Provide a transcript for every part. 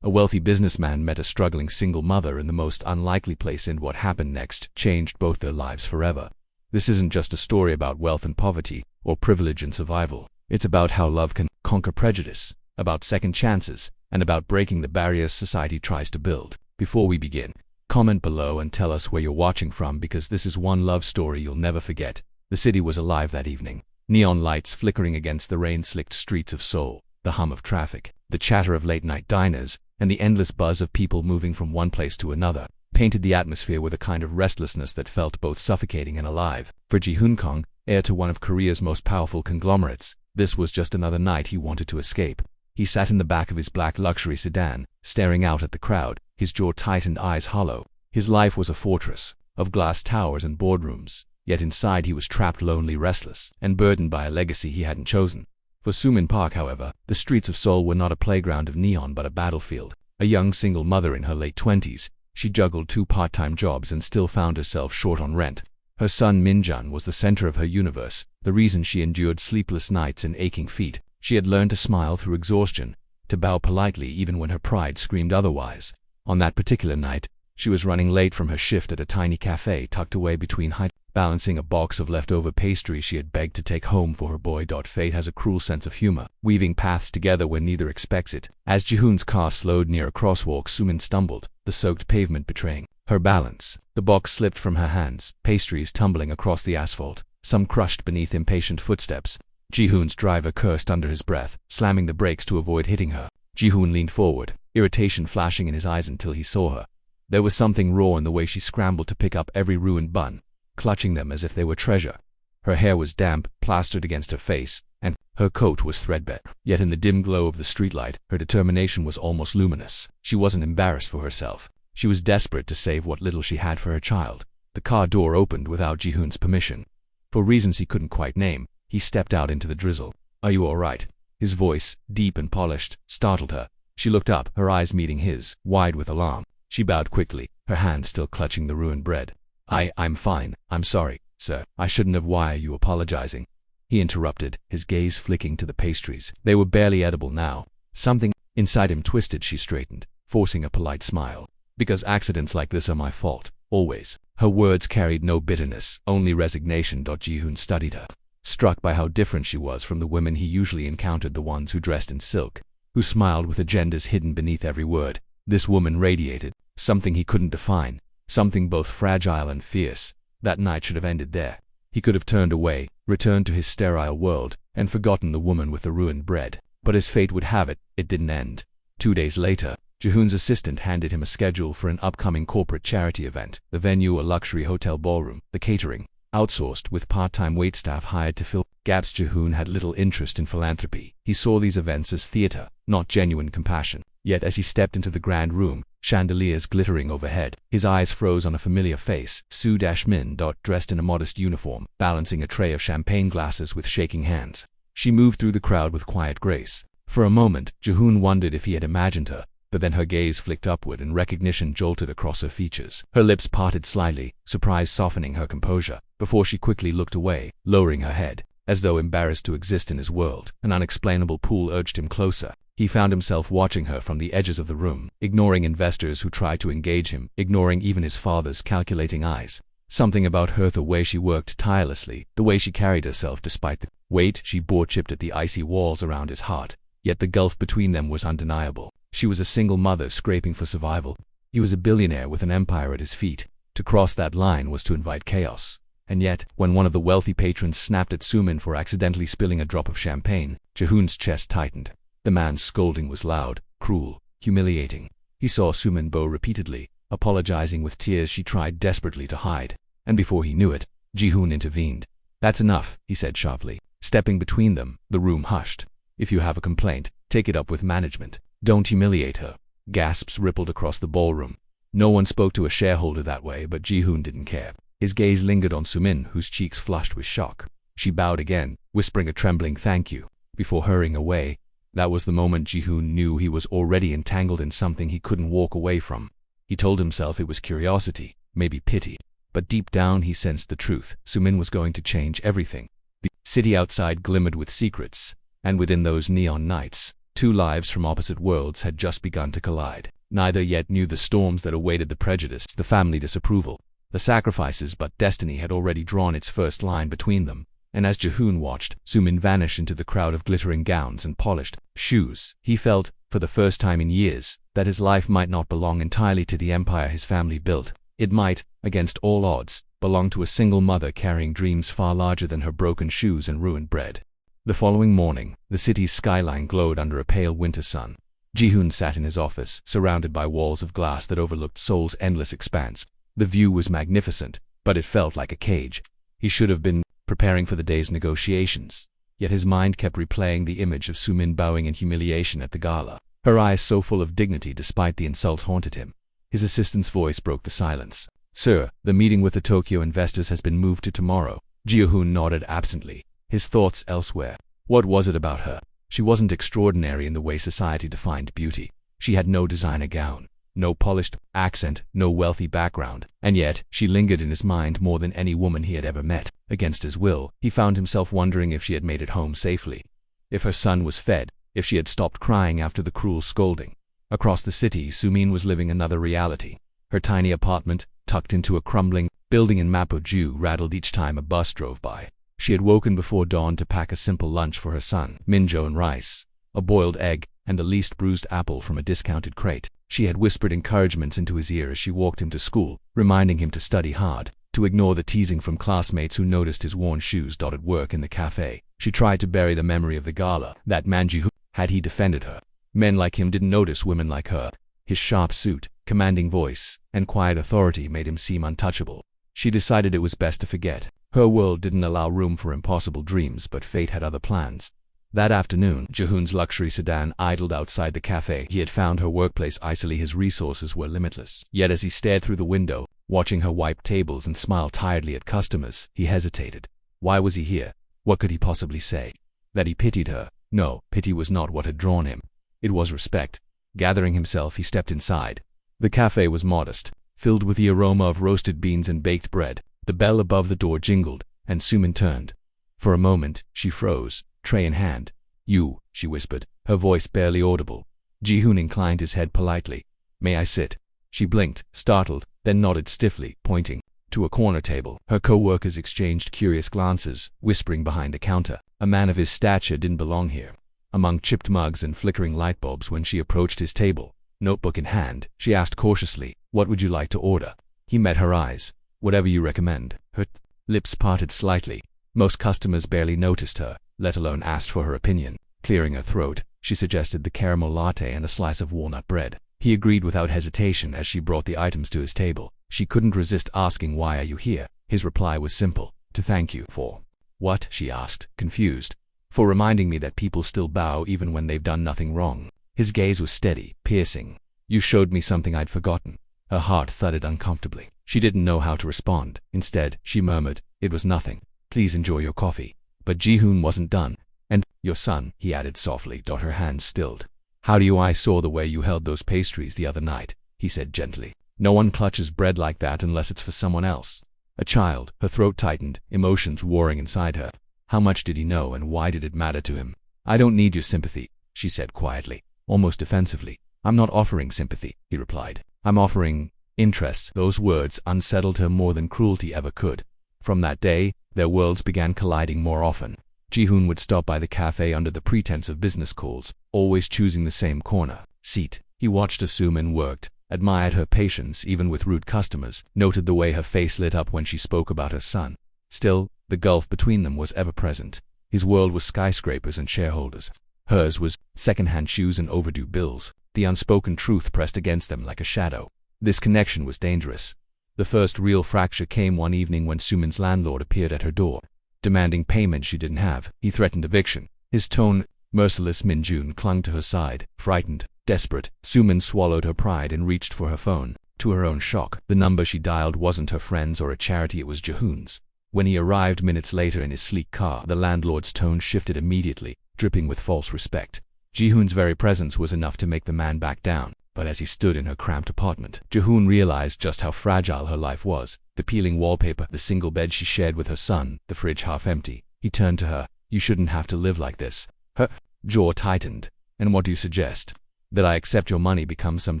A wealthy businessman met a struggling single mother in the most unlikely place, and what happened next changed both their lives forever. This isn't just a story about wealth and poverty, or privilege and survival. It's about how love can conquer prejudice, about second chances, and about breaking the barriers society tries to build. Before we begin, comment below and tell us where you're watching from, because this is one love story you'll never forget. The city was alive that evening. Neon lights flickering against the rain-slicked streets of Seoul, the hum of traffic, the chatter of late-night diners, and the endless buzz of people moving from one place to another, painted the atmosphere with a kind of restlessness that felt both suffocating and alive. For Ji-hoon Kong, heir to one of Korea's most powerful conglomerates, this was just another night he wanted to escape. He sat in the back of his black luxury sedan, staring out at the crowd, his jaw tight and eyes hollow. His life was a fortress of glass towers and boardrooms, yet inside he was trapped, lonely, restless, and burdened by a legacy he hadn't chosen. For Sumin Park, however, the streets of Seoul were not a playground of neon but a battlefield. A young single mother in her late 20s, she juggled 2 part-time jobs and still found herself short on rent. Her son Minjun was the center of her universe, the reason she endured sleepless nights and aching feet. She had learned to smile through exhaustion, to bow politely even when her pride screamed otherwise. On that particular night, she was running late from her shift at a tiny cafe tucked away between balancing a box of leftover pastry she had begged to take home for her boy. Fate has a cruel sense of humor, weaving paths together when neither expects it. As Ji-hoon's car slowed near a crosswalk, Sumin stumbled, the soaked pavement betraying her balance. The box slipped from her hands, pastries tumbling across the asphalt, some crushed beneath impatient footsteps. Ji-hoon's driver cursed under his breath, slamming the brakes to avoid hitting her. Ji-hoon leaned forward, irritation flashing in his eyes until he saw her. There was something raw in the way she scrambled to pick up every ruined bun, clutching them as if they were treasure. Her hair was damp, plastered against her face, and her coat was threadbare. Yet in the dim glow of the streetlight, her determination was almost luminous. She wasn't embarrassed for herself. She was desperate to save what little she had for her child. The car door opened without Ji-hoon's permission. For reasons he couldn't quite name, he stepped out into the drizzle. "Are you all right?" His voice, deep and polished, startled her. She looked up, her eyes meeting his, wide with alarm. She bowed quickly, her hand still clutching the ruined bread. I'm fine. I'm sorry, sir. I shouldn't have. Why are you apologizing?" he interrupted, his gaze flicking to the pastries. They were barely edible now. Something inside him twisted. She straightened, forcing a polite smile. "Because accidents like this are my fault, always." Her words carried no bitterness, only resignation. Ji-hoon studied her, struck by how different she was from the women he usually encountered, the ones who dressed in silk, who smiled with agendas hidden beneath every word. This woman radiated something he couldn't define, something both fragile and fierce. That night should have ended there. He could have turned away, returned to his sterile world, and forgotten the woman with the ruined bread. But as fate would have it, it didn't end. 2 days later, Ji-hoon's assistant handed him a schedule for an upcoming corporate charity event. The venue, a luxury hotel ballroom, the catering outsourced, with part-time waitstaff hired to fill gaps. Ji-hoon had little interest in philanthropy. He saw these events as theater, not genuine compassion. Yet as he stepped into the grand room, chandeliers glittering overhead, his eyes froze on a familiar face. Su-min, dressed in a modest uniform, balancing a tray of champagne glasses with shaking hands. She moved through the crowd with quiet grace. For a moment, Ji-hoon wondered if he had imagined her, but then her gaze flicked upward and recognition jolted across her features. Her lips parted slightly, surprise softening her composure, before she quickly looked away, lowering her head, as though embarrassed to exist in his world. An unexplainable pull urged him closer. He found himself watching her from the edges of the room, ignoring investors who tried to engage him, ignoring even his father's calculating eyes. Something about her, the way she worked tirelessly, the way she carried herself despite the weight she bore, chipped at the icy walls around his heart. Yet the gulf between them was undeniable. She was a single mother scraping for survival. He was a billionaire with an empire at his feet. To cross that line was to invite chaos. And yet, when one of the wealthy patrons snapped at Sumin for accidentally spilling a drop of champagne, Ji-hoon's chest tightened. The man's scolding was loud, cruel, humiliating. He saw Sumin bow repeatedly, apologizing with tears she tried desperately to hide. And before he knew it, Ji-hoon intervened. "That's enough," he said sharply. Stepping between them, the room hushed. "If you have a complaint, take it up with management. Don't humiliate her." Gasps rippled across the ballroom. No one spoke to a shareholder that way, but Ji-hoon didn't care. His gaze lingered on Sumin, whose cheeks flushed with shock. She bowed again, whispering a trembling thank you, before hurrying away. That was the moment Ji-hoon knew he was already entangled in something he couldn't walk away from. He told himself it was curiosity, maybe pity, but deep down he sensed the truth. Sumin was going to change everything. The city outside glimmered with secrets, and within those neon nights, Two lives from opposite worlds had just begun to collide. Neither yet knew the storms that awaited the prejudice, the family disapproval, the sacrifices, but destiny had already drawn its first line between them. And as Ji-hoon watched Soo-min vanish into the crowd of glittering gowns and polished shoes, he felt, for the first time in years, that his life might not belong entirely to the empire his family built. It might, against all odds, belong to a single mother carrying dreams far larger than her broken shoes and ruined bread. The following morning, the city's skyline glowed under a pale winter sun. Ji-hoon sat in his office, surrounded by walls of glass that overlooked Seoul's endless expanse. The view was magnificent, but it felt like a cage. He should have been preparing for the day's negotiations. Yet his mind kept replaying the image of Soo-min bowing in humiliation at the gala. Her eyes so full of dignity despite the insults haunted him. His assistant's voice broke the silence. "Sir, the meeting with the Tokyo investors has been moved to tomorrow." Ji-hoon nodded absently, his thoughts elsewhere. What was it about her? She wasn't extraordinary in the way society defined beauty. She had no designer gown, no polished accent, no wealthy background, and yet she lingered in his mind more than any woman he had ever met. Against his will, he found himself wondering if she had made it home safely, if her son was fed, if she had stopped crying after the cruel scolding. Across the city, Soo-min was living another reality. Her tiny apartment, tucked into a crumbling building in Mapo-ju, rattled each time a bus drove by. She had woken before dawn to pack a simple lunch for her son, minjo and rice, a boiled egg, and the least bruised apple from a discounted crate. She had whispered encouragements into his ear as she walked him to school, reminding him to study hard, to ignore the teasing from classmates who noticed his worn shoes dotted work in the cafe. She tried to bury the memory of the gala, that man Ji-hoon, had he defended her. Men like him didn't notice women like her. His sharp suit, commanding voice, and quiet authority made him seem untouchable. She decided it was best to forget. Her world didn't allow room for impossible dreams, but fate had other plans. That afternoon, Ji-hoon's luxury sedan idled outside the cafe. He had found her workplace icily. His resources were limitless. Yet as he stared through the window, watching her wipe tables and smile tiredly at customers, he hesitated. Why was he here? What could he possibly say? That he pitied her? No, pity was not what had drawn him. It was respect. Gathering himself, he stepped inside. The cafe was modest, filled with the aroma of roasted beans and baked bread. The bell above the door jingled, and Soo-min turned. For a moment, she froze, tray in hand. "You," she whispered, her voice barely audible. Ji-hoon inclined his head politely. "May I sit?" She blinked, startled, then nodded stiffly, pointing to a corner table. Her co-workers exchanged curious glances, whispering behind the counter. A man of his stature didn't belong here. Among chipped mugs and flickering light bulbs, when she approached his table, notebook in hand, she asked cautiously, "What would you like to order?" He met her eyes. "Whatever you recommend." Her lips parted slightly. Most customers barely noticed her, let alone asked for her opinion. Clearing her throat, she suggested the caramel latte and a slice of walnut bread. He agreed without hesitation as she brought the items to his table. She couldn't resist asking, "Why are you here?" His reply was simple, "To thank you." "For what?" she asked, confused. "For reminding me that people still bow even when they've done nothing wrong." His gaze was steady, piercing. "You showed me something I'd forgotten." Her heart thudded uncomfortably. She didn't know how to respond. Instead, she murmured, "It was nothing. Please enjoy your coffee." But Ji-hoon wasn't done. "And your son," he added softly. Her hands stilled. "How do you? I saw the way you held those pastries the other night," he said gently. "No one clutches bread like that unless it's for someone else." A child. Her throat tightened, emotions warring inside her. How much did he know, and why did it matter to him? "I don't need your sympathy," she said quietly, almost defensively. "I'm not offering sympathy," he replied. "I'm offering interests." Those words unsettled her more than cruelty ever could. From that day, their worlds began colliding more often. Ji-hoon would stop by the cafe under the pretense of business calls, always choosing the same corner seat. He watched as Soo-min worked, admired her patience even with rude customers, noted the way her face lit up when she spoke about her son. Still, the gulf between them was ever present. His world was skyscrapers and shareholders. Hers was second-hand shoes and overdue bills. The unspoken truth pressed against them like a shadow. This connection was dangerous. The first real fracture came one evening when Soo-min's landlord appeared at her door, demanding payment she didn't have. He threatened eviction. His tone merciless. Min-jun clung to her side, frightened, desperate. Soo-min swallowed her pride and reached for her phone. To her own shock, the number she dialed wasn't her friend's or a charity, it was Ji-hoon's. When he arrived minutes later in his sleek car, the landlord's tone shifted immediately, dripping with false respect. Ji-hoon's very presence was enough to make the man back down. But as he stood in her cramped apartment, Ji-hoon realized just how fragile her life was. The peeling wallpaper, the single bed she shared with her son, the fridge half empty. He turned to her. "You shouldn't have to live like this." Her jaw tightened. And what do you suggest? That I accept your money becomes some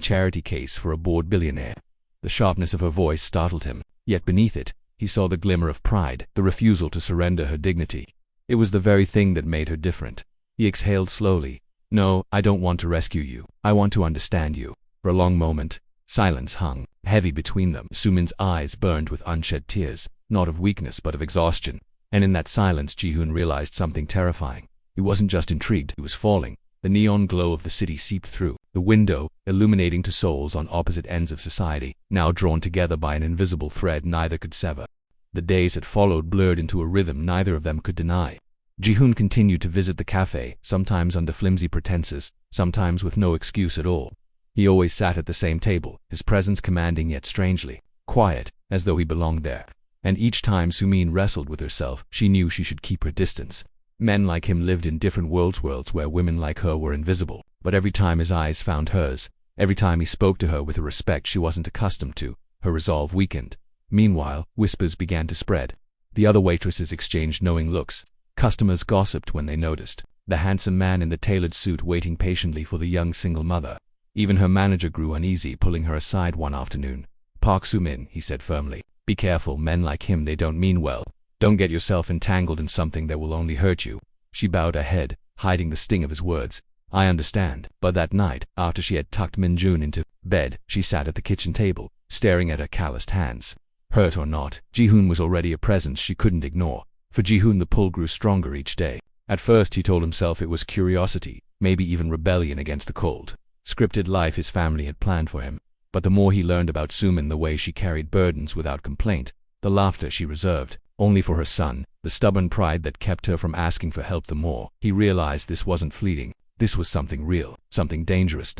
charity case for a bored billionaire? The sharpness of her voice startled him, yet beneath it, he saw the glimmer of pride, the refusal to surrender her dignity. It was the very thing that made her different. He exhaled slowly. No, I don't want to rescue you. I want to understand you. For a long moment, silence hung heavy between them. Sumin's eyes burned with unshed tears, not of weakness but of exhaustion. And in that silence Ji-hoon realized something terrifying. He wasn't just intrigued, he was falling. The neon glow of the city seeped through the window, illuminating two souls on opposite ends of society, now drawn together by an invisible thread neither could sever. The days that followed blurred into a rhythm neither of them could deny. Ji-hoon continued to visit the cafe, sometimes under flimsy pretenses, sometimes with no excuse at all. He always sat at the same table, his presence commanding yet strangely quiet, as though he belonged there. And each time Sumin wrestled with herself, she knew she should keep her distance. Men like him lived in different worlds where women like her were invisible. But every time his eyes found hers, every time he spoke to her with a respect she wasn't accustomed to, her resolve weakened. Meanwhile, whispers began to spread. The other waitresses exchanged knowing looks. Customers gossiped when they noticed the handsome man in the tailored suit waiting patiently for the young single mother. Even her manager grew uneasy, pulling her aside one afternoon. "Park Sumin," he said firmly. "Be careful, men like him, they don't mean well. Don't get yourself entangled in something that will only hurt you." She bowed her head, hiding the sting of his words. "I understand." But that night, after she had tucked Min-jun into bed, she sat at the kitchen table, staring at her calloused hands. Hurt or not, Ji-hoon was already a presence she couldn't ignore. For Ji-hoon the pull grew stronger each day. At first he told himself it was curiosity, maybe even rebellion against the cold, scripted life his family had planned for him. But the more he learned about Sumin, the way she carried burdens without complaint, the laughter she reserved only for her son, the stubborn pride that kept her from asking for help, the more he realized this wasn't fleeting. This was something real, something dangerous.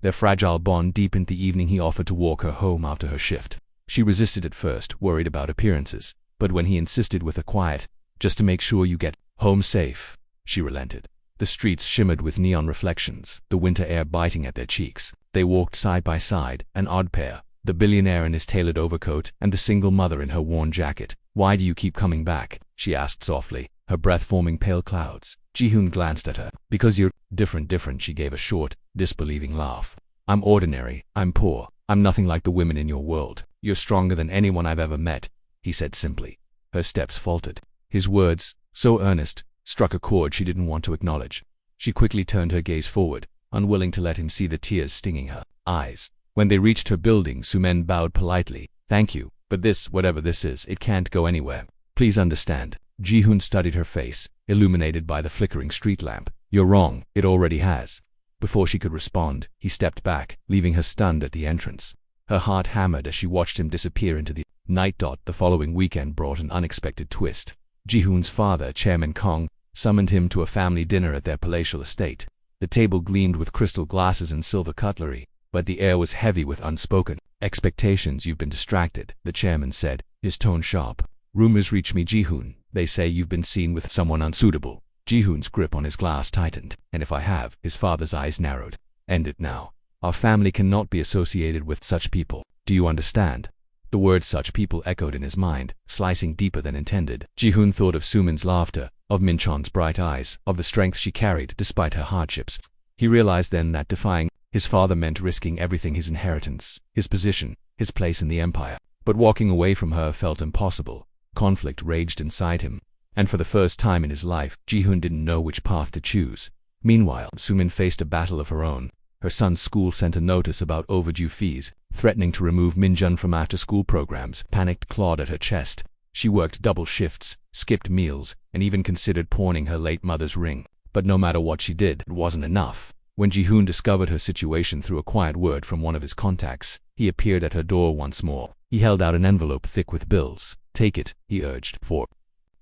Their fragile bond deepened the evening he offered to walk her home after her shift. She resisted at first, worried about appearances. But when he insisted with a quiet, "Just to make sure you get home safe," she relented. The streets shimmered with neon reflections, the winter air biting at their cheeks. They walked side by side, an odd pair, the billionaire in his tailored overcoat and the single mother in her worn jacket. "Why do you keep coming back?" she asked softly, her breath forming pale clouds. Ji-hoon glanced at her. "Because you're different." She gave a short, disbelieving laugh. "I'm ordinary, I'm poor, I'm nothing like the women in your world. You're stronger than anyone I've ever met," he said simply. Her steps faltered. His words, so earnest, struck a chord she didn't want to acknowledge. She quickly turned her gaze forward, unwilling to let him see the tears stinging her eyes. When they reached her building, Sumin bowed politely. "Thank you, but this, whatever this is, it can't go anywhere. Please understand." Ji-hoon studied her face, illuminated by the flickering street lamp. "You're wrong, it already has." Before she could respond, he stepped back, leaving her stunned at the entrance. Her heart hammered as she watched him disappear into the night. The following weekend brought an unexpected twist. Ji-hoon's father, Chairman Kong, summoned him to a family dinner at their palatial estate. The table gleamed with crystal glasses and silver cutlery, but the air was heavy with unspoken expectations. "You've been distracted," the chairman said, his tone sharp. "Rumors reach me, Ji-hoon. They say you've been seen with someone unsuitable." Ji-hoon's grip on his glass tightened. "And if I have?" His father's eyes narrowed. "End it now. Our family cannot be associated with such people. Do you understand?" The word "such people" echoed in his mind, slicing deeper than intended. Ji-hoon thought of Sumin's laughter, of Min-chon's bright eyes, of the strength she carried despite her hardships. He realized then that defying his father meant risking everything: his inheritance, his position, his place in the empire. But walking away from her felt impossible. Conflict raged inside him, and for the first time in his life, Ji-hoon didn't know which path to choose. Meanwhile, Sumin faced a battle of her own. Her son's school sent a notice about overdue fees, threatening to remove Min-jun from after-school programs. Panic clawed at her chest. She worked double shifts, skipped meals, and even considered pawning her late mother's ring. But no matter what she did, it wasn't enough. When Ji-hoon discovered her situation through a quiet word from one of his contacts, he appeared at her door once more. He held out an envelope thick with bills. "Take it," he urged. "For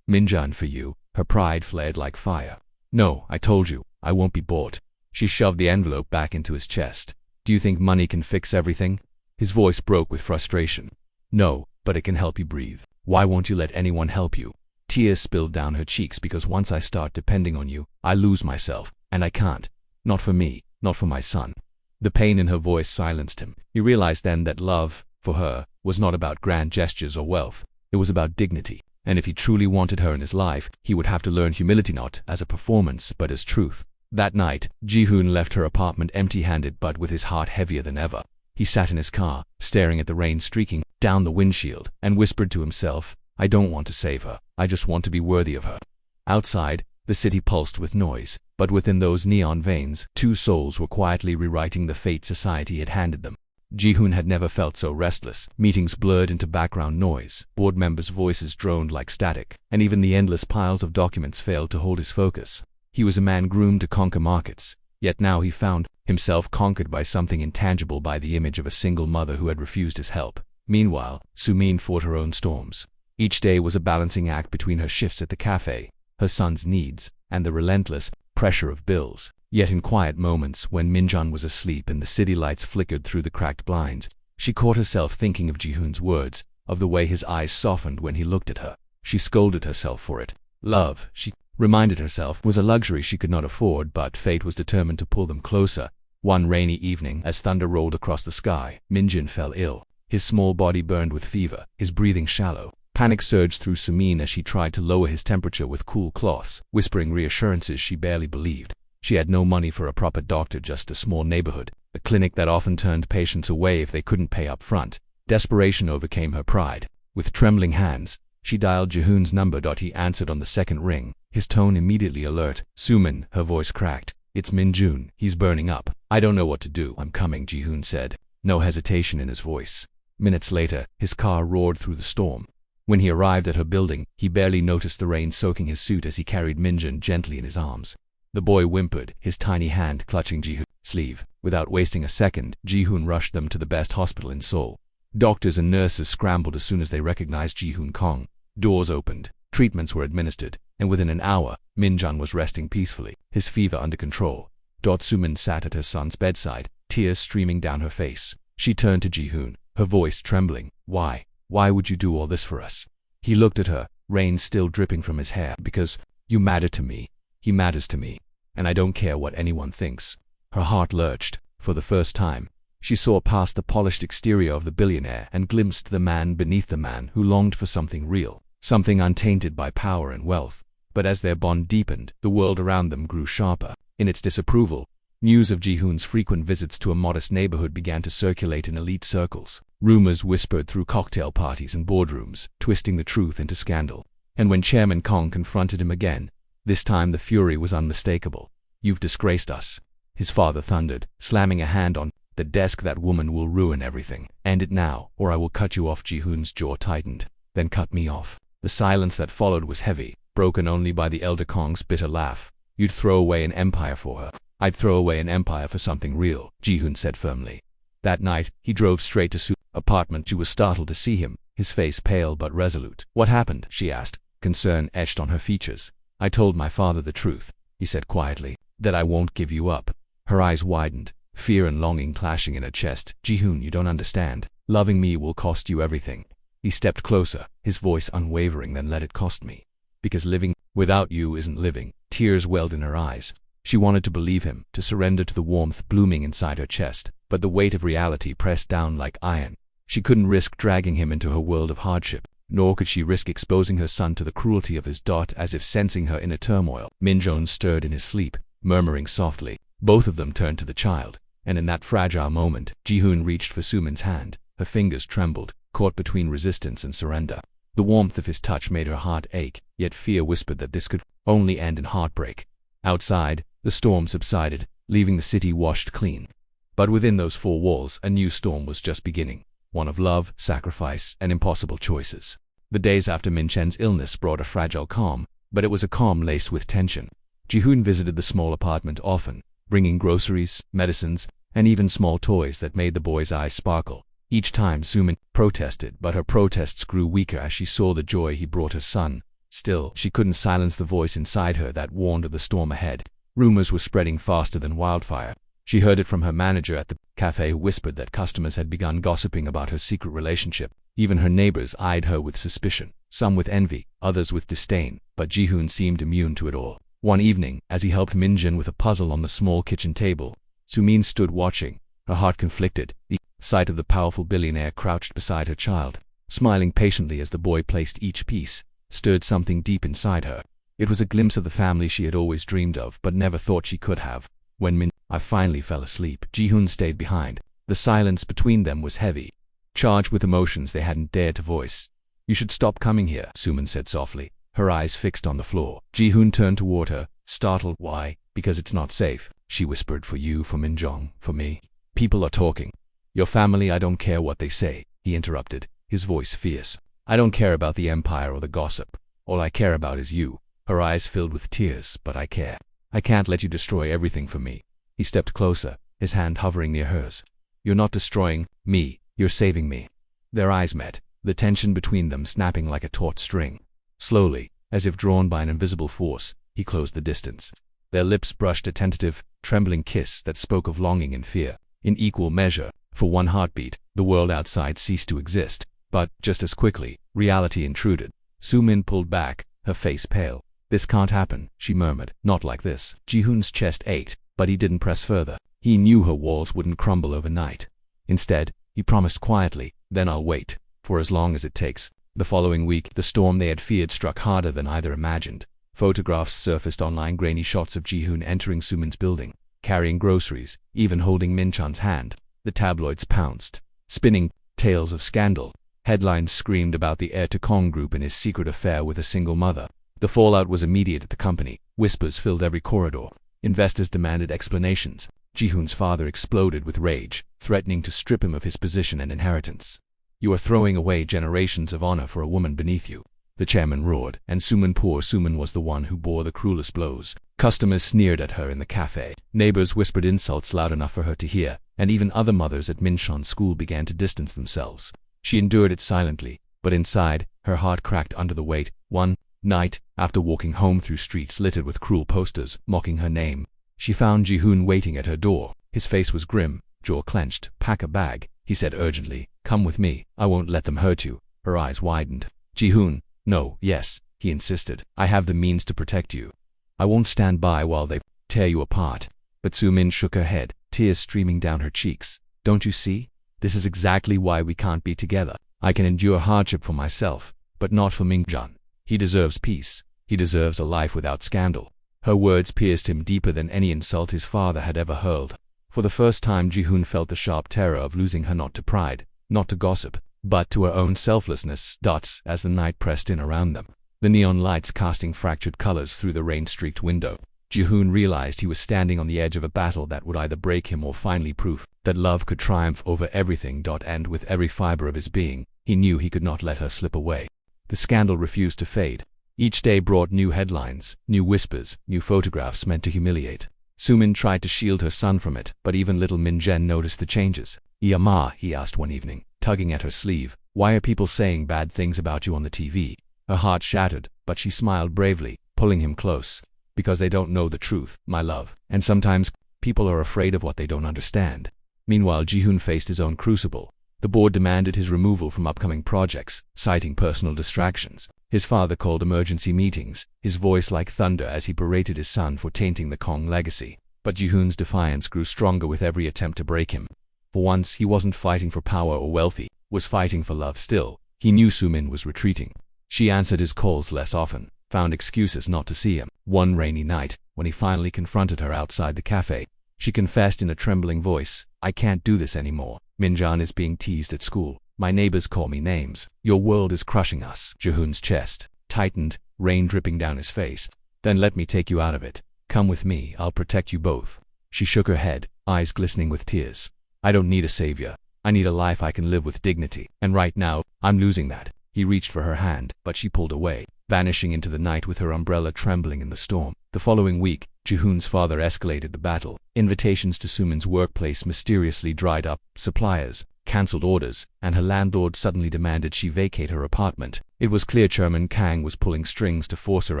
Min-jun, for you." Her pride flared like fire. "No, I told you, I won't be bought." She shoved the envelope back into his chest. "Do you think money can fix everything?" His voice broke with frustration. "No, but it can help you breathe. Why won't you let anyone help you?" Tears spilled down her cheeks. "Because once I start depending on you, I lose myself, and I can't. Not for me, not for my son." The pain in her voice silenced him. He realized then that love, for her, was not about grand gestures or wealth. It was about dignity. And if he truly wanted her in his life, he would have to learn humility not as a performance but as truth. That night, Ji-hoon left her apartment empty-handed but with his heart heavier than ever. He sat in his car, staring at the rain streaking down the windshield, and whispered to himself, "I don't want to save her. I just want to be worthy of her." Outside, the city pulsed with noise, but within those neon veins, two souls were quietly rewriting the fate society had handed them. Ji-hoon had never felt so restless. Meetings blurred into background noise, board members' voices droned like static, and even the endless piles of documents failed to hold his focus. He was a man groomed to conquer markets, yet now he found himself conquered by something intangible, by the image of a single mother who had refused his help. Meanwhile, Sumin fought her own storms. Each day was a balancing act between her shifts at the cafe, her son's needs, and the relentless pressure of bills. Yet in quiet moments, when Minjun was asleep and the city lights flickered through the cracked blinds, she caught herself thinking of Ji-hoon's words, of the way his eyes softened when he looked at her. She scolded herself for it. Love, she reminded herself, was a luxury she could not afford, but fate was determined to pull them closer. One rainy evening, as thunder rolled across the sky, Minjun fell ill. His small body burned with fever, his breathing shallow. Panic surged through Sumin as she tried to lower his temperature with cool cloths, whispering reassurances she barely believed. She had no money for a proper doctor, just a small neighborhood, a clinic that often turned patients away if they couldn't pay up front. Desperation overcame her pride. With trembling hands, she dialed Ji-hoon's number. He answered on the second ring, his tone immediately alert. "Sumin," her voice cracked. "It's Minjun. He's burning up." "I don't know what to do." "I'm coming," Ji-hoon said, no hesitation in his voice. Minutes later, his car roared through the storm. When he arrived at her building, he barely noticed the rain soaking his suit as he carried Minjun gently in his arms. The boy whimpered, his tiny hand clutching Ji-hoon's sleeve. Without wasting a second, Ji-hoon rushed them to the best hospital in Seoul. Doctors and nurses scrambled as soon as they recognized Ji-hoon Kong. Doors opened, treatments were administered, and within an hour, Minjun was resting peacefully, his fever under control. Sumin sat at her son's bedside, tears streaming down her face. She turned to Ji-hoon, her voice trembling. Why would you do all this for us?" He looked at her, rain still dripping from his hair. "Because you matter to me. He matters to me. And I don't care what anyone thinks." Her heart lurched. For the first time, she saw past the polished exterior of the billionaire and glimpsed the man beneath, the man who longed for something real, something untainted by power and wealth. But as their bond deepened, the world around them grew sharper. In its disapproval, news of Ji-hoon's frequent visits to a modest neighborhood began to circulate in elite circles. Rumors whispered through cocktail parties and boardrooms, twisting the truth into scandal. And when Chairman Kong confronted him again, this time the fury was unmistakable. "You've disgraced us," his father thundered, slamming a hand on the desk. "That woman will ruin everything. End it now, or I will cut you off." Ji-hoon's jaw tightened. "Then cut me off." The silence that followed was heavy, broken only by the elder Kong's bitter laugh. "You'd throw away an empire for her." "I'd throw away an empire for something real," Ji-hoon said firmly. That night, he drove straight to Su's apartment. She was startled to see him, his face pale but resolute. "What happened?" she asked, concern etched on her features. "I told my father the truth," he said quietly, "that I won't give you up." Her eyes widened, fear and longing clashing in her chest. "Ji-hoon, you don't understand. Loving me will cost you everything." He stepped closer, his voice unwavering. "Then let it cost me. Because living without you isn't living." Tears welled in her eyes. She wanted to believe him, to surrender to the warmth blooming inside her chest, but the weight of reality pressed down like iron. She couldn't risk dragging him into her world of hardship, nor could she risk exposing her son to the cruelty of his daughter. As if sensing her inner turmoil, Minjun stirred in his sleep, murmuring softly. Both of them turned to the child, and in that fragile moment, Ji-hoon reached for Sumin's hand. Her fingers trembled, caught between resistance and surrender. The warmth of his touch made her heart ache, yet fear whispered that this could only end in heartbreak. Outside, the storm subsided, leaving the city washed clean. But within those four walls, a new storm was just beginning, one of love, sacrifice, and impossible choices. The days after Min-chen's illness brought a fragile calm, but it was a calm laced with tension. Ji-hoon visited the small apartment often, bringing groceries, medicines, and even small toys that made the boy's eyes sparkle. Each time Sumin protested, but her protests grew weaker as she saw the joy he brought her son. Still, she couldn't silence the voice inside her that warned of the storm ahead. Rumors were spreading faster than wildfire. She heard it from her manager at the cafe, who whispered that customers had begun gossiping about her secret relationship. Even her neighbors eyed her with suspicion, some with envy, others with disdain, but Ji-hoon seemed immune to it all. One evening, as he helped Minjun with a puzzle on the small kitchen table, Sumin stood watching, her heart conflicted. The sight of the powerful billionaire crouched beside her child, smiling patiently as the boy placed each piece, stirred something deep inside her. It was a glimpse of the family she had always dreamed of but never thought she could have. When I finally fell asleep, Ji-hoon stayed behind. The silence between them was heavy, charged with emotions they hadn't dared to voice. "You should stop coming here," Sumin said softly, her eyes fixed on the floor. Ji-hoon turned toward her, startled. "Why?" "Because it's not safe," she whispered. "For you, for Minjong, for me. People are talking." "Your family, I don't care what they say," he interrupted, his voice fierce. "I don't care about the empire or the gossip. All I care about is you." Her eyes filled with tears. "But I care. I can't let you destroy everything for me." He stepped closer, his hand hovering near hers. "You're not destroying me, you're saving me." Their eyes met, the tension between them snapping like a taut string. Slowly, as if drawn by an invisible force, he closed the distance. Their lips brushed a tentative, trembling kiss that spoke of longing and fear. In equal measure, for one heartbeat, the world outside ceased to exist. But, just as quickly, reality intruded. Sumin pulled back, her face pale. "This can't happen," she murmured. "Not like this." Ji-hoon's chest ached, but he didn't press further. He knew her walls wouldn't crumble overnight. Instead, he promised quietly, "Then I'll wait, for as long as it takes." The following week, the storm they had feared struck harder than either imagined. Photographs surfaced online, grainy shots of Ji-hoon entering Sumin's building, carrying groceries, even holding Min-chan's hand. The tabloids pounced, spinning tales of scandal. Headlines screamed about the heir to Kong Group and his secret affair with a single mother. The fallout was immediate at the company. Whispers filled every corridor. Investors demanded explanations. Ji-hoon's father exploded with rage, threatening to strip him of his position and inheritance. "You are throwing away generations of honor for a woman beneath you," the chairman roared, and poor Sumin was the one who bore the cruelest blows. Customers sneered at her in the cafe. Neighbors whispered insults loud enough for her to hear, and even other mothers at Min-chan's school began to distance themselves. She endured it silently, but inside, her heart cracked under the weight. One night, after walking home through streets littered with cruel posters mocking her name, she found Ji-hoon waiting at her door. His face was grim, jaw clenched. "Pack a bag," he said urgently. "Come with me. I won't let them hurt you." Her eyes widened. Ji-hoon, "No, yes," he insisted. "I have the means to protect you. I won't stand by while they tear you apart." But Sumin shook her head, tears streaming down her cheeks. "Don't you see? This is exactly why we can't be together. I can endure hardship for myself, but not for Minjong. He deserves peace. He deserves a life without scandal." Her words pierced him deeper than any insult his father had ever hurled. For the first time, Ji-hoon felt the sharp terror of losing her, not to pride, not to gossip, but to her own selflessness. As the night pressed in around them, the neon lights casting fractured colors through the rain-streaked window, Ji-hoon realized he was standing on the edge of a battle that would either break him or finally prove that love could triumph over everything. And with every fiber of his being, he knew he could not let her slip away. The scandal refused to fade. Each day brought new headlines, new whispers, new photographs meant to humiliate. Sumin tried to shield her son from it, but even little Min-jen noticed the changes. "Ma," he asked one evening, tugging at her sleeve, "why are people saying bad things about you on the TV?" Her heart shattered, but she smiled bravely, pulling him close. "Because they don't know the truth, my love. And sometimes, people are afraid of what they don't understand." Meanwhile, Ji-hoon faced his own crucible. The board demanded his removal from upcoming projects, citing personal distractions. His father called emergency meetings, his voice like thunder as he berated his son for tainting the Kong legacy. But Ji-hoon's defiance grew stronger with every attempt to break him. For once, he wasn't fighting for power or wealth, he was fighting for love still. He knew Sumin was retreating. She answered his calls less often, found excuses not to see him. One rainy night, when he finally confronted her outside the cafe, she confessed in a trembling voice, "I can't do this anymore. Minjong is being teased at school. My neighbors call me names. Your world is crushing us." Ji-hoon's chest tightened, rain dripping down his face. "Then let me take you out of it. Come with me, I'll protect you both." She shook her head, eyes glistening with tears. "I don't need a savior. I need a life I can live with dignity. And right now, I'm losing that." He reached for her hand, but she pulled away, vanishing into the night with her umbrella trembling in the storm. The following week, Ji-hoon's father escalated the battle. Invitations to Sumin's workplace mysteriously dried up, suppliers cancelled orders, and her landlord suddenly demanded she vacate her apartment. It was clear Chairman Kang was pulling strings to force her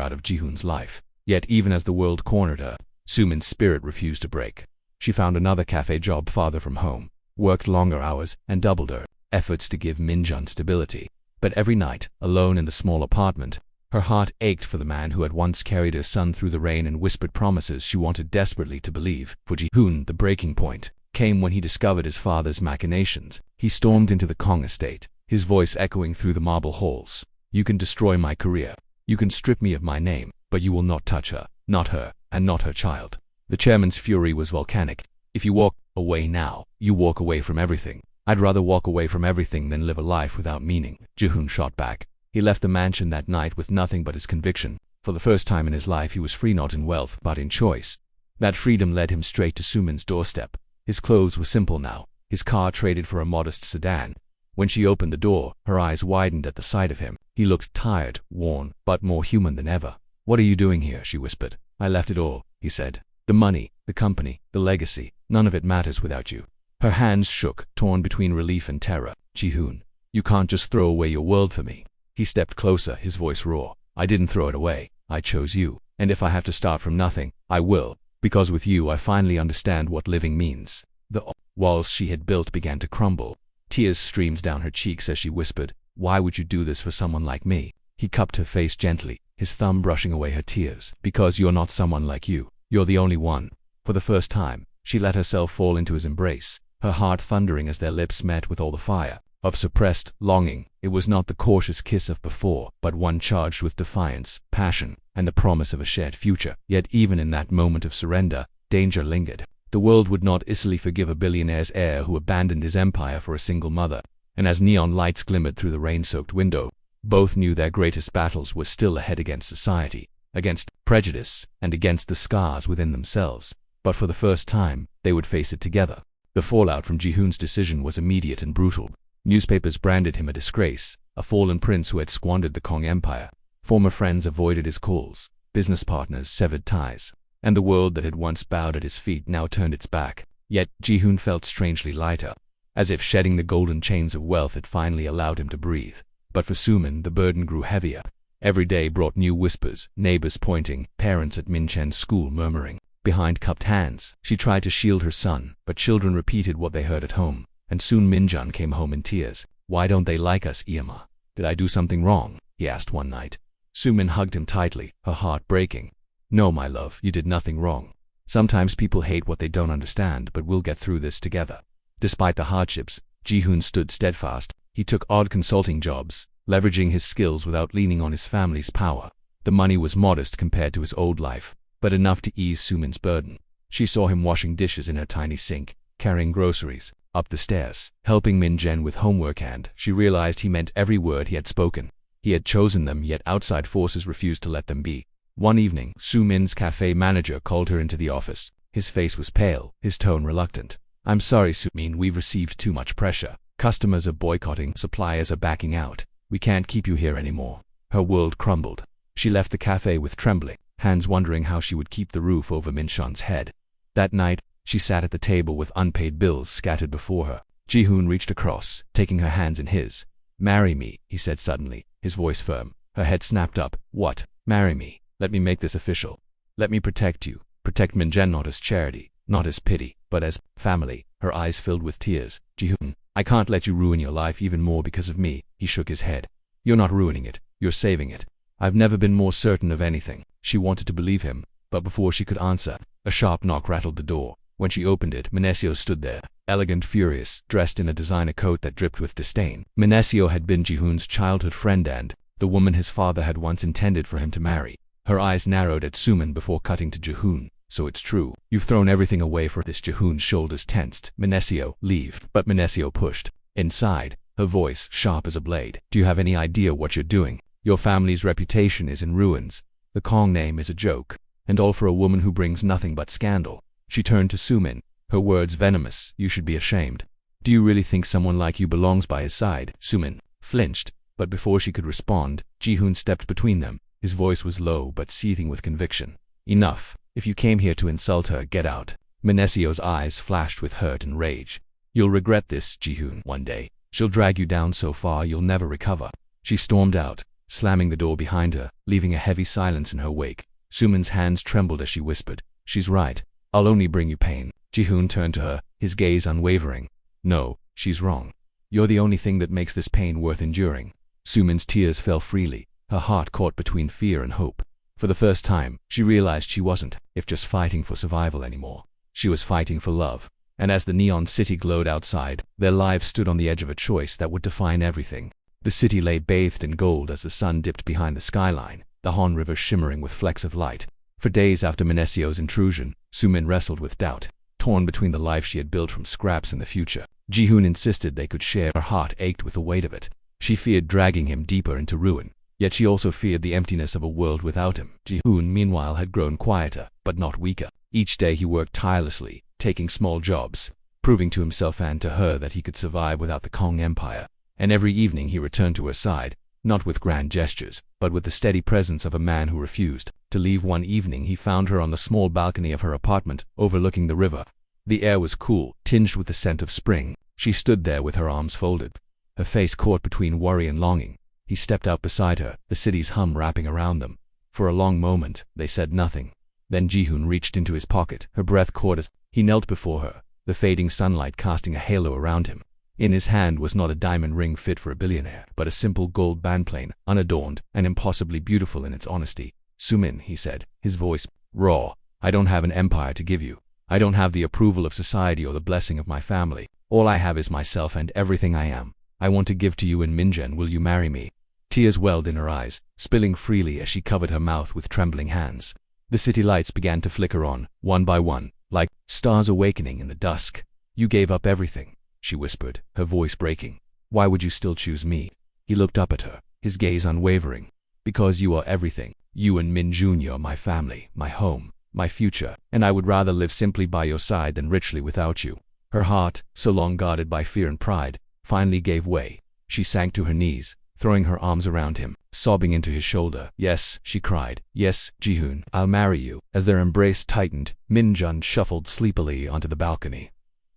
out of Ji-hoon's life. Yet even as the world cornered her, Sumin's spirit refused to break. She found another cafe job farther from home, worked longer hours, and doubled her efforts to give Minjong stability. But every night, alone in the small apartment, her heart ached for the man who had once carried her son through the rain and whispered promises she wanted desperately to believe. For Ji-hoon, the breaking point came when he discovered his father's machinations. He stormed into the Kong estate, his voice echoing through the marble halls. "You can destroy my career. You can strip me of my name. but you will not touch her, not her, and not her child. The chairman's fury was volcanic. If you walk away now, you walk away from everything. I'd rather walk away from everything than live a life without meaning, Ji-hoon shot back. He left the mansion that night with nothing but his conviction. For the first time in his life he was free not in wealth, but in choice. That freedom led him straight to Sumin's doorstep. His clothes were simple now, his car traded for a modest sedan. When she opened the door, her eyes widened at the sight of him. He looked tired, worn, but more human than ever. "What are you doing here?" she whispered. "I left it all," he said. "The money, the company, the legacy, none of it matters without you." Her hands shook, torn between relief and terror. "Ji-hoon, you can't just throw away your world for me." He stepped closer, his voice raw. "I didn't throw it away. I chose you. And if I have to start from nothing, I will. Because with you I finally understand what living means." The walls she had built began to crumble. Tears streamed down her cheeks as she whispered, "Why would you do this for someone like me?" He cupped her face gently, his thumb brushing away her tears. "Because you're not someone like you. You're the only one." For the first time, she let herself fall into his embrace, her heart thundering as their lips met with all the fire of suppressed longing. It was not the cautious kiss of before, but one charged with defiance, passion, and the promise of a shared future. Yet even in that moment of surrender, danger lingered. The world would not easily forgive a billionaire's heir who abandoned his empire for a single mother. And as neon lights glimmered through the rain-soaked window, both knew their greatest battles were still ahead against society, against prejudice, and against the scars within themselves. But for the first time, they would face it together. The fallout from Ji-hoon's decision was immediate and brutal. Newspapers branded him a disgrace, a fallen prince who had squandered the Kong Empire. Former friends avoided his calls, business partners severed ties, and the world that had once bowed at his feet now turned its back. Yet Ji-hoon felt strangely lighter, as if shedding the golden chains of wealth had finally allowed him to breathe. But for Sumin, the burden grew heavier. Every day brought new whispers, neighbors pointing, parents at Min-chen's school murmuring. Behind cupped hands, she tried to shield her son, but children repeated what they heard at home. And soon Min-jun came home in tears. "Why don't they like us, Irma? Did I do something wrong?" he asked one night. Sumin hugged him tightly, her heart breaking. "No, my love, you did nothing wrong. Sometimes people hate what they don't understand, but we'll get through this together." Despite the hardships, Ji-hoon stood steadfast. He took odd consulting jobs, leveraging his skills without leaning on his family's power. The money was modest compared to his old life, but enough to ease Sumin's burden. She saw him washing dishes in her tiny sink, carrying groceries up the stairs, helping Min-jen with homework, and she realized he meant every word he had spoken. He had chosen them, yet outside forces refused to let them be. One evening, Sumin's cafe manager called her into the office. His face was pale, his tone reluctant. "I'm sorry, Sumin, we've received too much pressure. Customers are boycotting, suppliers are backing out. We can't keep you here anymore." Her world crumbled. She left the cafe with trembling hands, wondering how she would keep the roof over Min-shun's head. That night, she sat at the table with unpaid bills scattered before her. Ji-hoon reached across, taking her hands in his. "Marry me," he said suddenly, his voice firm. Her head snapped up. "What? Marry me. Let me make this official. Let me protect you. Protect Min-jen not as charity, not as pity, but as family." Her eyes filled with tears. "Ji-hoon, I can't let you ruin your life even more because of me." He shook his head. "You're not ruining it. You're saving it." "I've never been more certain of anything." She wanted to believe him, but before she could answer, a sharp knock rattled the door. When she opened it, Minesio stood there, elegant, furious, dressed in a designer coat that dripped with disdain. Minesio had been Ji-hoon's childhood friend and the woman his father had once intended for him to marry. Her eyes narrowed at Sumin before cutting to Ji-hoon. "So it's true. You've thrown everything away for this." Ji-hoon's shoulders tensed. "Minesio, leave." But Minesio pushed. Inside, her voice sharp as a blade. "Do you have any idea what you're doing? Your family's reputation is in ruins. The Kong name is a joke, and all for a woman who brings nothing but scandal." She turned to Sumin, her words venomous. "You should be ashamed. Do you really think someone like you belongs by his side?" Sumin flinched, but before she could respond, Ji-hoon stepped between them. His voice was low but seething with conviction. "Enough. If you came here to insult her, get out." Minesio's eyes flashed with hurt and rage. "You'll regret this, Ji-hoon, one day. She'll drag you down so far you'll never recover." She stormed out, slamming the door behind her, leaving a heavy silence in her wake. Sumin's hands trembled as she whispered, "She's right. I'll only bring you pain." Ji-hoon turned to her, his gaze unwavering. "No, she's wrong. You're the only thing that makes this pain worth enduring." Sumin's tears fell freely, her heart caught between fear and hope. For the first time, she realized she wasn't, if just fighting for survival anymore. She was fighting for love. And as the neon city glowed outside, their lives stood on the edge of a choice that would define everything. The city lay bathed in gold as the sun dipped behind the skyline. the Han River shimmering with flecks of light. For days after Minesio's intrusion, Sumin wrestled with doubt, torn between the life she had built from scraps and the future. Ji-hoon insisted they could share. Her heart ached with the weight of it. She feared dragging him deeper into ruin, yet she also feared the emptiness of a world without him. Ji-hoon, meanwhile, had grown quieter, but not weaker. Each day he worked tirelessly, taking small jobs, proving to himself and to her that he could survive without the Kong Empire. And every evening he returned to her side, not with grand gestures, but with the steady presence of a man who refused to leave. One evening he found her on the small balcony of her apartment, overlooking the river. The air was cool, tinged with the scent of spring. She stood there with her arms folded, her face caught between worry and longing. He stepped out beside her, the city's hum wrapping around them. For a long moment, they said nothing. Then Ji-hoon reached into his pocket, her breath caught as he knelt before her, the fading sunlight casting a halo around him. In his hand was not a diamond ring fit for a billionaire, but a simple gold bandplane, unadorned and impossibly beautiful in its honesty. "Sumin," he said, his voice raw, "I don't have an empire to give you. I don't have the approval of society or the blessing of my family. All I have is myself and everything I am. I want to give to you in Minjan. Will you marry me?" Tears welled in her eyes, spilling freely as she covered her mouth with trembling hands. The city lights began to flicker on, one by one, like stars awakening in the dusk. "You gave up everything," she whispered, her voice breaking. "Why would you still choose me?" He looked up at her, his gaze unwavering. "Because you are everything. You and Min Jr., my family, my home, my future, and I would rather live simply by your side than richly without you." Her heart, so long guarded by fear and pride, finally gave way. She sank to her knees, throwing her arms around him, sobbing into his shoulder. "Yes," she cried. "Yes, Ji-hoon, I'll marry you." As their embrace tightened, Min-jun shuffled sleepily onto the balcony,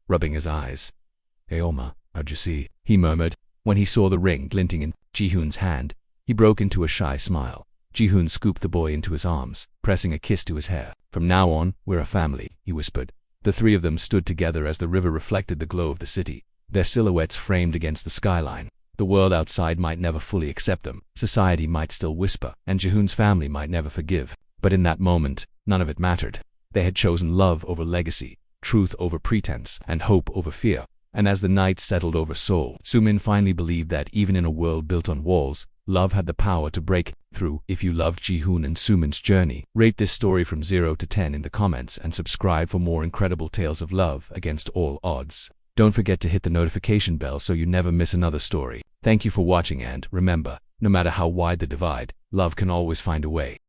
rubbing his eyes. "Hey Oma, how'd you see?" he murmured. When he saw the ring glinting in Ji-hoon's hand, he broke into a shy smile. Ji-hoon scooped the boy into his arms, pressing a kiss to his hair. "From now on, we're a family," he whispered. The three of them stood together as the river reflected the glow of the city, their silhouettes framed against the skyline. The world outside might never fully accept them, society might still whisper, and Ji-hoon's family might never forgive. But in that moment, none of it mattered. They had chosen love over legacy, truth over pretense, and hope over fear. And as the night settled over Seoul, Sumin finally believed that even in a world built on walls, love had the power to break through. If you loved Ji-hoon and Sumin's journey, rate this story from 0 to 10 in the comments and subscribe for more incredible tales of love against all odds. Don't forget to hit the notification bell so you never miss another story. Thank you for watching, and remember, no matter how wide the divide, love can always find a way.